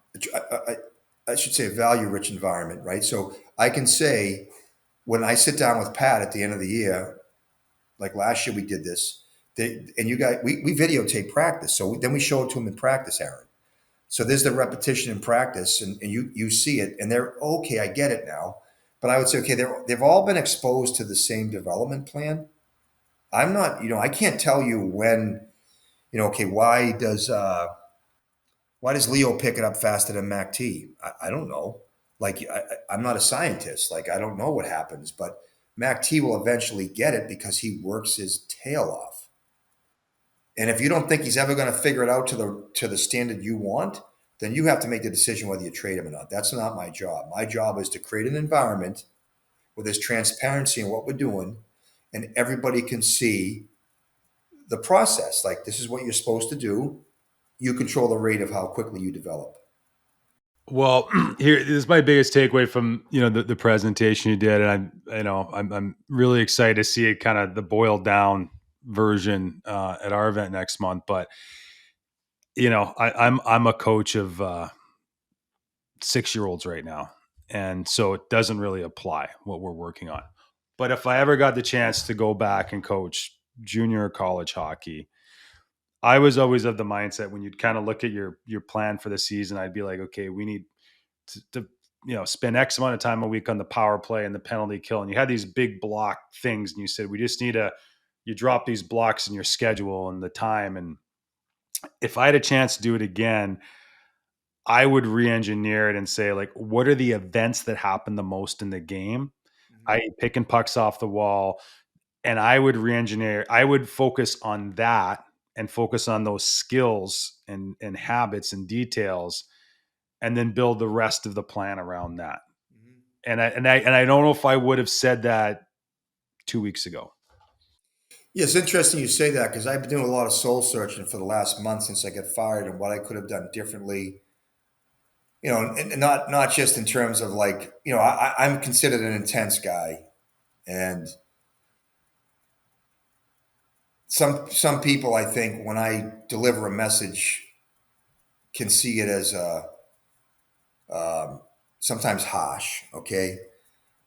I should say a value rich environment, right? So I can say when I sit down with Pat at the end of the year, like last year we did this, and you guys, we videotape practice. So then we show it to him in practice, Aaron. So there's the repetition in practice, and you see it, and they're okay. I get it now, but I would say okay, they've all been exposed to the same development plan. I'm not, I can't tell you when, okay, why does Leo pick it up faster than Mac T? I don't know. Like I'm not a scientist. Like I don't know what happens, but Mac T will eventually get it because he works his tail off. And if you don't think he's ever going to figure it out to the standard you want, then you have to make the decision whether you trade him or not. That's not my job. My job is to create an environment where there's transparency in what we're doing, and everybody can see the process. Like this is what you're supposed to do. You control the rate of how quickly you develop. Well, here this is my biggest takeaway from the presentation you did, and I'm really excited to see it, kind of the boiled down version at our event next month. But I'm a coach of 6-year-olds right now, and so it doesn't really apply what we're working on. But if I ever got the chance to go back and coach junior or college hockey, I was always of the mindset when you'd kind of look at your plan for the season, I'd be like, okay, we need to spend X amount of time a week on the power play and the penalty kill. And you had these big block things, and you said, we just need you drop these blocks in your schedule and the time. And if I had a chance to do it again, I would re-engineer it and say, like, what are the events that happen the most in the game? I picking pucks off the wall, and I would re-engineer. I would focus on that and focus on those skills and habits and details, and then build the rest of the plan around that. And I don't know if I would have said that 2 weeks ago. Yeah, it's interesting you say that because I've been doing a lot of soul searching for the last month since I got fired and what I could have done differently. And not just in terms of like, I'm considered an intense guy, and some people I think when I deliver a message can see it as sometimes harsh. Okay,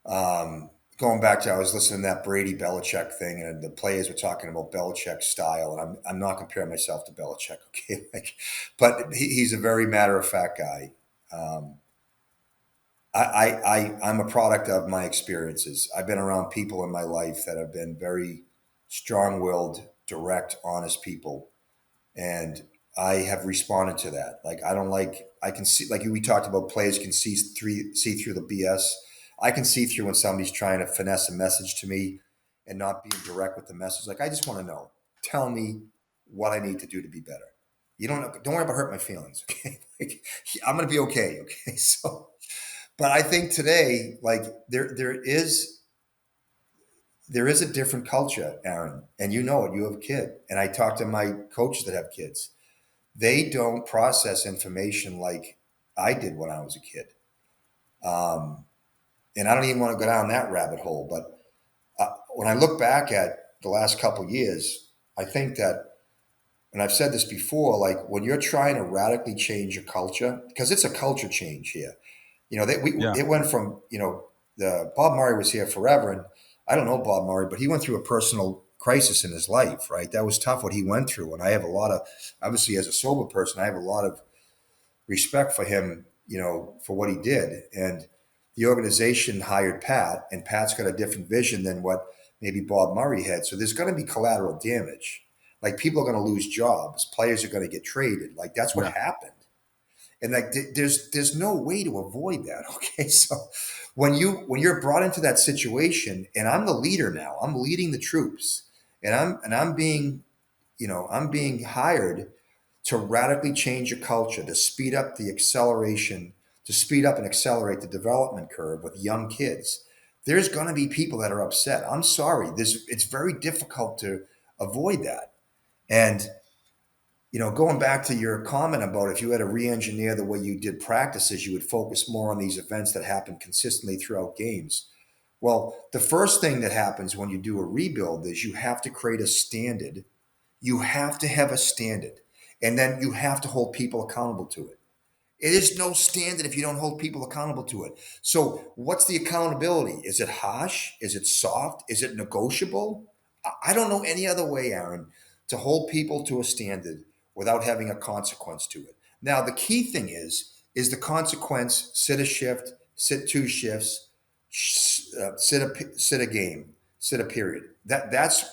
going back to I was listening to that Brady Belichick thing, and the players were talking about Belichick's style, and I'm not comparing myself to Belichick. Okay, but he's a very matter of fact guy. Um, I'm a product of my experiences. I've been around people in my life that have been very strong willed, direct, honest people. And I have responded to that. Like, I don't like, I can see, like we talked about, players can see through the BS. I can see through when somebody's trying to finesse a message to me and not being direct with the message. Like, I just want to know, tell me what I need to do to be better. You don't worry about hurting my feelings. Okay. Like, I'm going to be okay. Okay. So, but I think today, like there is a different culture, Aaron, and you know it. You have a kid, and I talk to my coaches that have kids. They don't process information like I did when I was a kid, and I don't even want to go down that rabbit hole. But when I look back at the last couple of years, I think that, and I've said this before, like when you're trying to radically change a culture, because it's a culture change here. You know, it went from, the Bob Murray was here forever, and I don't know Bob Murray, but he went through a personal crisis in his life, right? That was tough what he went through, and I have a lot of, obviously as a sober person, I have a lot of respect for him, for what he did. And the organization hired Pat, and Pat's got a different vision than what maybe Bob Murray had. So there's going to be collateral damage. Like, people are going to lose jobs, players are going to get traded. Like, that's what happened. And like, there's no way to avoid that. Okay. So when you're brought into that situation, and I'm the leader now, I'm leading the troops, and I'm being, I'm being hired to radically change a culture, to speed up the acceleration, to speed up and accelerate the development curve with young kids. There's going to be people that are upset. I'm sorry. It's very difficult to avoid that. And going back to your comment about if you had to re-engineer the way you did practices, you would focus more on these events that happen consistently throughout games. Well, the first thing that happens when you do a rebuild is you have to create a standard. You have to have a standard, and then you have to hold people accountable to it. It is no standard if you don't hold people accountable to it. So what's the accountability? Is it harsh? Is it soft? Is it negotiable? I don't know any other way, Aaron, to hold people to a standard without having a consequence to it. Now, the key thing is the consequence: sit a shift, sit two shifts, sit a game, sit a period. That's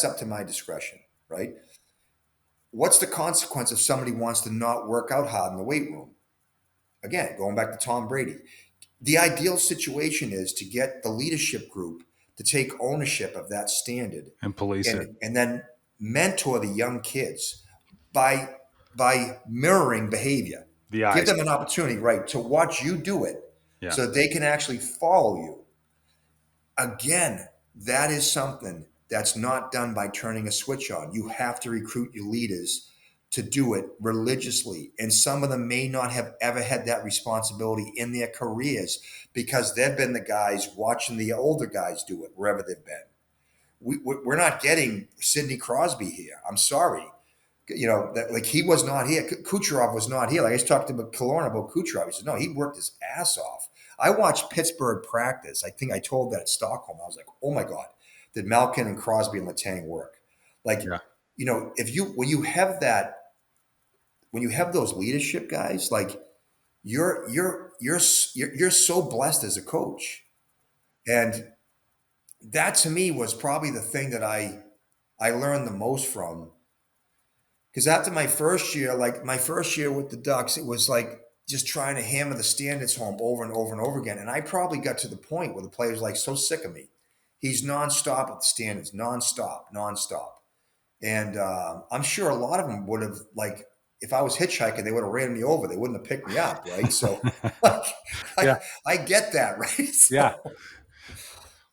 up to my discretion, right? What's the consequence if somebody wants to not work out hard in the weight room? Again, going back to Tom Brady, the ideal situation is to get the leadership group to take ownership of that standard and police it, and then mentor the young kids by mirroring behavior. Give them an opportunity, right, to watch you do it, so that they can actually follow you. Again, that is something that's not done by turning a switch on. You have to recruit your leaders to do it religiously. And some of them may not have ever had that responsibility in their careers because they've been the guys watching the older guys do it wherever they've been. We're not getting Sidney Crosby here. I'm sorry. Like, he was not here. Kucherov was not here. Like, I just talked to Killorn about Kucherov. He said, no, he worked his ass off. I watched Pittsburgh practice. I think I told that at Stockholm. I was like, oh my God, did Malkin and Crosby and Letang work? Like, when you have that, when you have those leadership guys, like, you're so blessed as a coach. And that to me was probably the thing that I learned the most from. Because after my first year, like my first year with the Ducks, it was like just trying to hammer the standards home over and over and over again. And I probably got to the point where the players were like so sick of me. He's nonstop at the standards, nonstop. And I'm sure a lot of them would have, like, if I was hitchhiking, they would have ran me over. They wouldn't have picked me up, right? So like, I get that, right? So,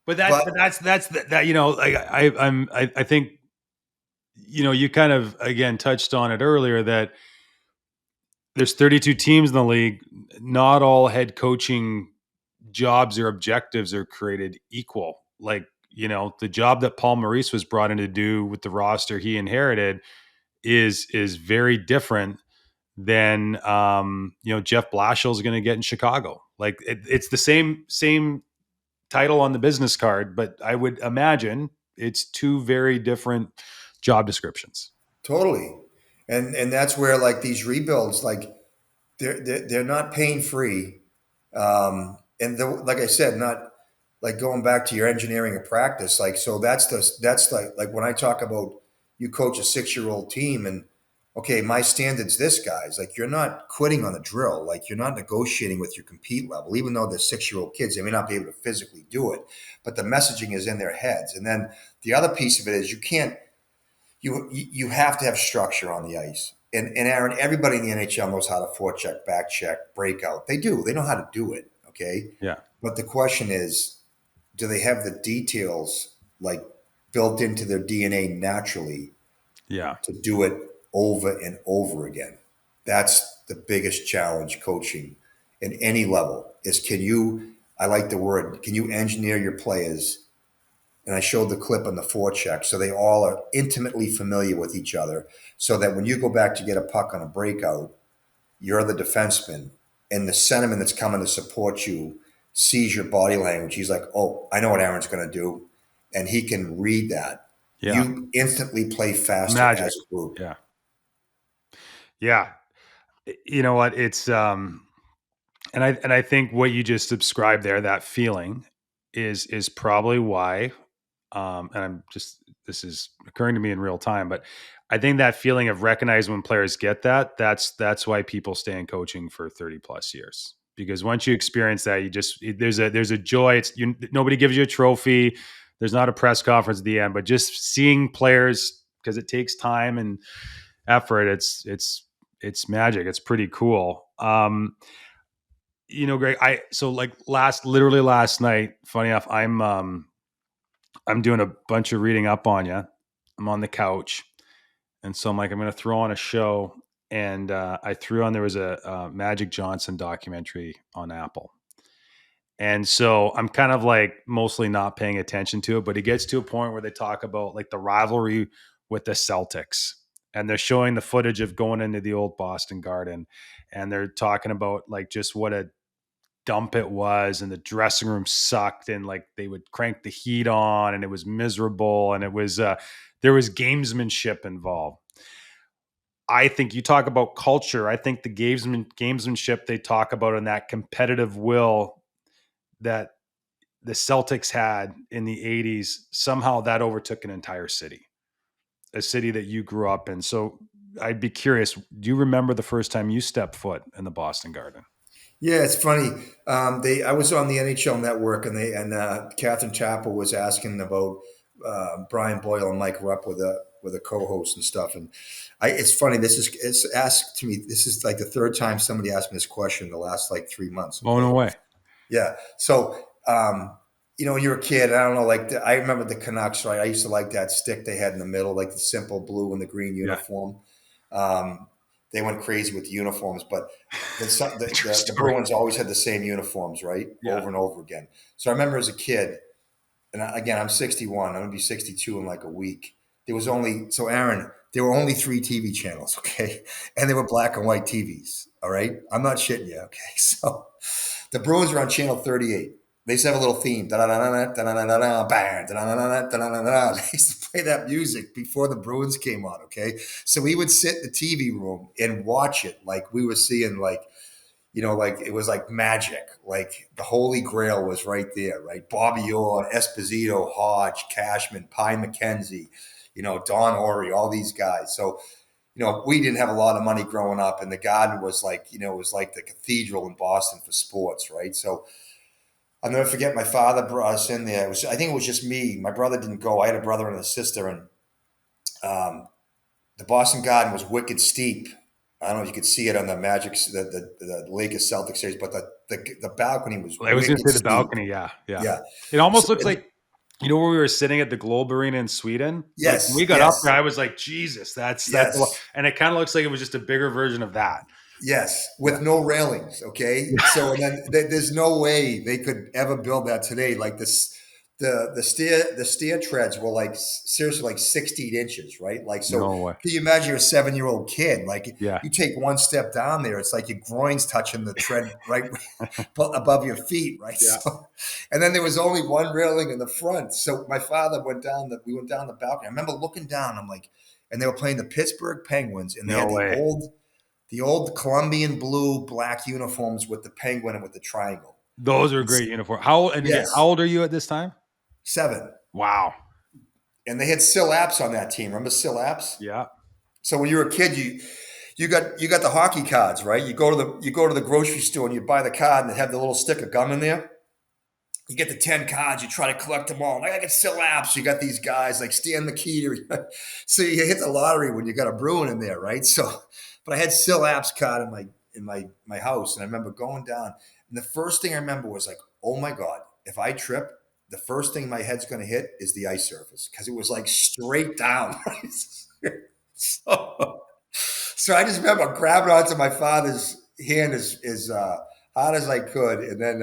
but that's that like I think you kind of again touched on it earlier that there's 32 teams in the league. Not all head coaching jobs or objectives are created equal. Like, the job that Paul Maurice was brought in to do with the roster he inherited is very different than Jeff Blashill is going to get in Chicago. Like, it's the same title on the business card, but I would imagine it's two very different job descriptions. Totally. And that's where, like, these rebuilds, like, they're not pain free. Like I said, not like going back to your engineering of practice. Like, so that's like when I talk about, you coach a 6-year-old team, and okay, my standard's this, guys. Like, you're not quitting on the drill. Like, you're not negotiating with your compete level, even though they're 6-year-old kids. They may not be able to physically do it, but the messaging is in their heads. And then the other piece of it is you have to have structure on the ice. And Aaron, everybody in the NHL knows how to forecheck, back check, breakout. They do. They know how to do it. Okay. Yeah. But the question is, do they have the details like built into their DNA naturally Yeah. to do it over and over again? That's the biggest challenge coaching in any level is I like the word, can you engineer your players? And I showed the clip on the forecheck. So they all are intimately familiar with each other so that when you go back to get a puck on a breakout, you're the defenseman and the centerman that's coming to support you sees your body language. He's like, oh, I know what Aaron's going to do. And he can read that. Yeah. You instantly play faster Magic. as a group. Yeah. Yeah. You know what? It's, and I think what you just described there, that feeling is probably why, and this is occurring to me in real time, but I think that feeling of recognizing when players get that, that's why people stay in coaching for 30 plus years. Because once you experience that, there's a joy. Nobody gives you a trophy. There's not a press conference at the end, but just seeing players, because it takes time and effort, it's magic. It's pretty cool. Greg, literally last night, funny enough, I'm doing a bunch of reading up on you. I'm on the couch. And so I'm like, I'm going to throw on a show. And I threw on, there was a Magic Johnson documentary on Apple. And so I'm kind of like mostly not paying attention to it, but it gets to a point where they talk about like the rivalry with the Celtics. And they're showing the footage of going into the old Boston Garden. And they're talking about like just what a dump it was, and the dressing room sucked, and like they would crank the heat on and it was miserable, and it was there was gamesmanship involved. I think you talk about culture. I think the gamesmanship they talk about and that competitive will that the Celtics had in the 80s, somehow that overtook an entire city, a city that you grew up in. So I'd be curious, do you remember the first time you stepped foot in the Boston Garden? Yeah, it's funny. I was on the NHL Network, and Catherine Chappell was asking about Brian Boyle and Mike Rupp with a co-host and stuff. And it's funny. It's asked to me. This is like the third time somebody asked me this question in the last like 3 months. Blown away. Yeah. So when you're a kid, I don't know. Like I remember the Canucks. Right. I used to like that stick they had in the middle, like the simple blue and the green uniform. Yeah. They went crazy with the uniforms, but the Bruins always had the same uniforms, right? Yeah. Over and over again. So I remember as a kid, and again, I'm 61. I'm going to be 62 in like a week. Aaron, there were only 3 TV channels, okay? And they were black and white TVs, all right? I'm not shitting you, okay? So the Bruins were on channel 38. They used to have a little theme. They used to play that music before the Bruins came on, okay? So we would sit in the TV room and watch it like we were seeing like it was like magic. Like the Holy Grail was right there, right? Bobby Orr, Esposito, Hodge, Cashman, Pye McKenzie, Don Horry, all these guys. So, we didn't have a lot of money growing up, and the Garden was like, it was like the cathedral in Boston for sports, right? So I'll never forget my father brought us in there. I think it was just me. My brother didn't go. I had a brother and a sister, and the Boston Garden was wicked steep. I don't know if you could see it on the the Lakers Celtics series, but the balcony was. I was going to say the balcony, yeah. It almost looks like where we were sitting at the Globe Arena in Sweden. Yes, like, when we got up there, I was like, Jesus, that's and it kind of looks like it was just a bigger version of that. Yes, with no railings. Okay, so and then there's no way they could ever build that today. Like this. The stair treads were like seriously like 16 inches, right? Like so. No, can you imagine you're a 7-year-old kid? Like you take one step down there, it's like your groin's touching the tread right above your feet, right? Yeah. So, and then there was only one railing in the front. So my father went down we went down the balcony. I remember looking down. I'm like, and they were playing the Pittsburgh Penguins, and they had the old Colombian blue black uniforms with the penguin and with the triangle. Those are great uniforms. How old are you at this time? 7. Wow. And they had Sil Apps on that team. Remember Sil Apps? Yeah. So when you were a kid, you got the hockey cards, right? You go to the grocery store and you buy the card and they have the little stick of gum in there. You get the 10 cards, you try to collect them all. Like I get Sil Apps, you got these guys like Stan McKeeter. So you hit the lottery when you got a Bruin in there, right? So, but I had Sil Apps card in my house, and I remember going down, and the first thing I remember was like, oh my God, if I trip, the first thing my head's going to hit is the ice surface because it was like straight down. Right? So I just remember grabbing onto my father's hand as hard as I could, and then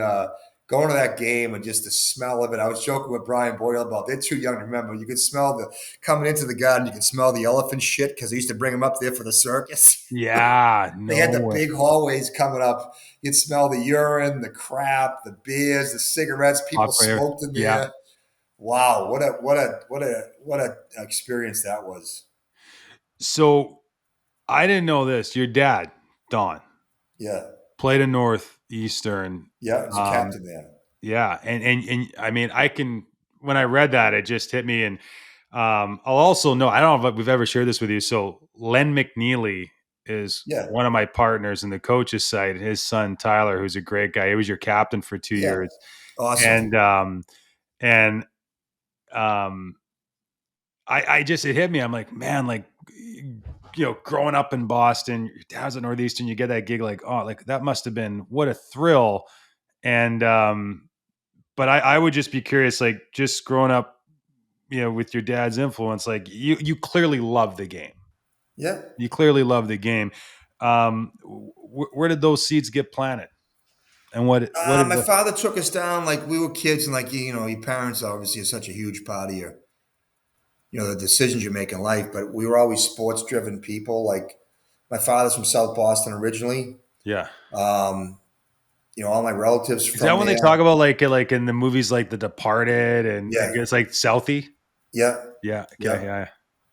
going to that game and just the smell of it. I was joking with Brian Boyle about they're too young to remember. You could smell the coming into the garden. You could smell the elephant shit because they used to bring them up there for the circus. Yeah, They had the big hallways coming up. You'd smell the urine, the crap, the beers, the cigarettes. People smoked in there. Yeah. Wow, what a experience that was. So I didn't know this. Your dad, Don, played in Northeastern. Yeah, he's a captain there. Yeah, and I mean, when I read that, it just hit me. And I'll also know, I don't know if we've ever shared this with you. So Len McNeely is one of my partners in the coach's side. His son Tyler, who's a great guy, he was your captain for 2 years. Awesome. And I just, it hit me. I'm like, man, like, growing up in Boston, your dad's at Northeastern, you get that gig, like, oh, like that must have been, what a thrill. And but I would just be curious, like, just growing up, with your dad's influence, like you clearly love the game. Yeah, you clearly love the game. Where did those seeds get planted? And what my father took us down like we were kids, and like your parents obviously are such a huge part of the decisions you make in life. But we were always sports driven people. Like my father's from South Boston originally. Yeah. All my relatives. Is that when they talk about like in the movies like The Departed and it's like Southie? Yeah. Yeah. Okay. Yeah.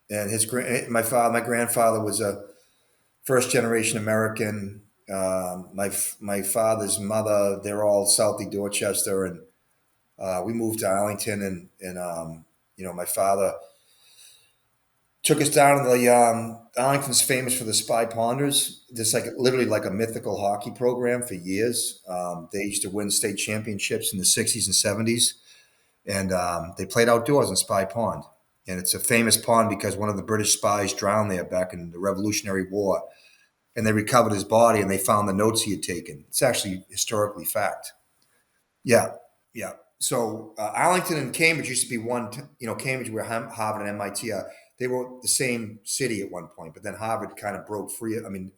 And my grandfather was a first generation American. My father's mother, they're all Southie Dorchester, and we moved to Arlington, and my father took us down to the Arlington's famous for the Spy Ponders. Just like literally like a mythical hockey program for years. They used to win state championships in the 60s and 70s, and they played outdoors in Spy Pond. And it's a famous pond because one of the British spies drowned there back in the Revolutionary War, and they recovered his body and they found the notes he had taken. It's actually historically fact. Yeah, yeah. So Arlington and Cambridge used to be one. Cambridge where Harvard and MIT are. They were the same city at one point, but then Harvard kind of broke free. I mean,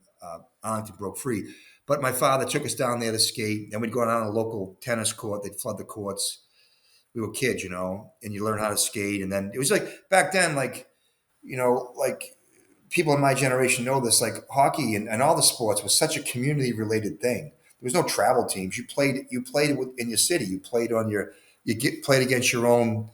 Arlington broke free. But my father took us down there to skate, and we'd go down to a local tennis court. They'd flood the courts. We were kids, and you learn how to skate. And then it was like back then, like people in my generation know this, like hockey and all the sports was such a community related thing. There was no travel teams. You played in your city. You played played against your own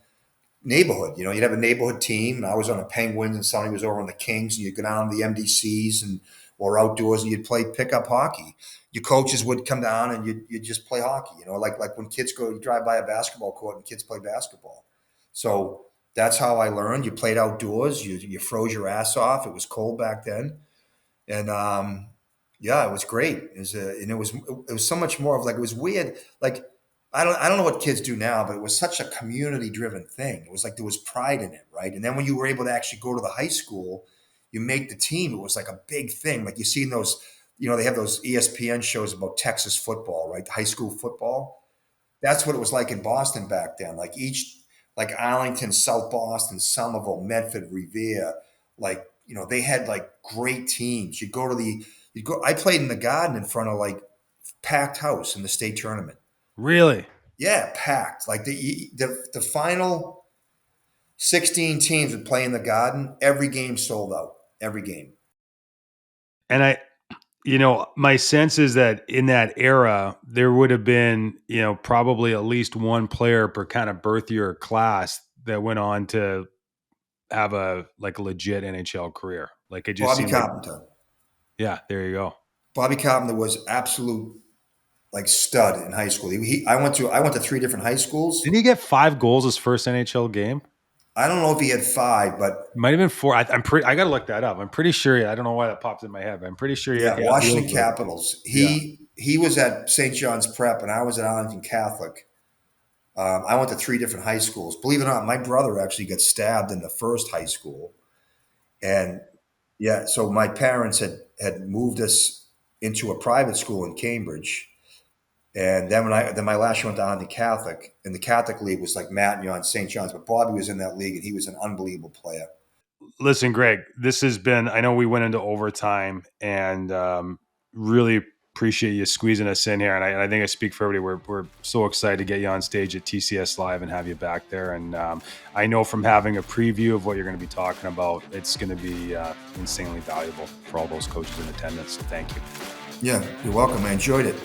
neighborhood. You'd have a neighborhood team. And I was on the Penguins and somebody was over on the Kings, and you'd go down to the MDCs or outdoors and you'd play pickup hockey. Your coaches would come down and you'd just play hockey, like when kids you drive by a basketball court and kids play basketball. So that's how I learned. You played outdoors. You froze your ass off. It was cold back then. And it was great. It was so much more of like, it was weird. Like, I don't know what kids do now, but it was such a community driven thing. It was like there was pride in it, right? And then when you were able to actually go to the high school, you make the team. It was like a big thing. Like you see in those, they have those ESPN shows about Texas football, right? High school football. That's what it was like in Boston back then. Like Arlington, South Boston, Somerville, Medford, Revere, they had like great teams. I played in the Garden in front of like packed house in the state tournament. Really? Yeah, packed. Like the final 16 teams would play in the Garden. Every game sold out. Every game. And my sense is that in that era, there would have been, probably at least one player per kind of birth year class that went on to have a legit NHL career. Like it just Bobby Carpenter. Yeah, there you go. Bobby Carpenter was absolute stud in high school. I went to 3 different high schools. Didn't he get 5 goals his first NHL game? I don't know if he had 5, but might have been 4. I'm pretty. I got to look that up. I'm pretty sure. I don't know why that popped in my head, but I'm pretty sure. yeah, Yeah, Washington Capitals. He was at St. John's Prep, and I was at Arlington Catholic. I went to 3 different high schools. Believe it or not, my brother actually got stabbed in the first high school, and yeah, so my parents had moved us into a private school in Cambridge. And then my last year went down to Catholic, and the Catholic league was like Matt and you on St. John's, but Bobby was in that league, and he was an unbelievable player. Listen, Greg, this has been. I know we went into overtime, and really appreciate you squeezing us in here. And I think I speak for everybody. We're so excited to get you on stage at TCS Live and have you back there. And I know from having a preview of what you're going to be talking about, it's going to be insanely valuable for all those coaches in attendance. So thank you. Yeah, you're welcome. I enjoyed it.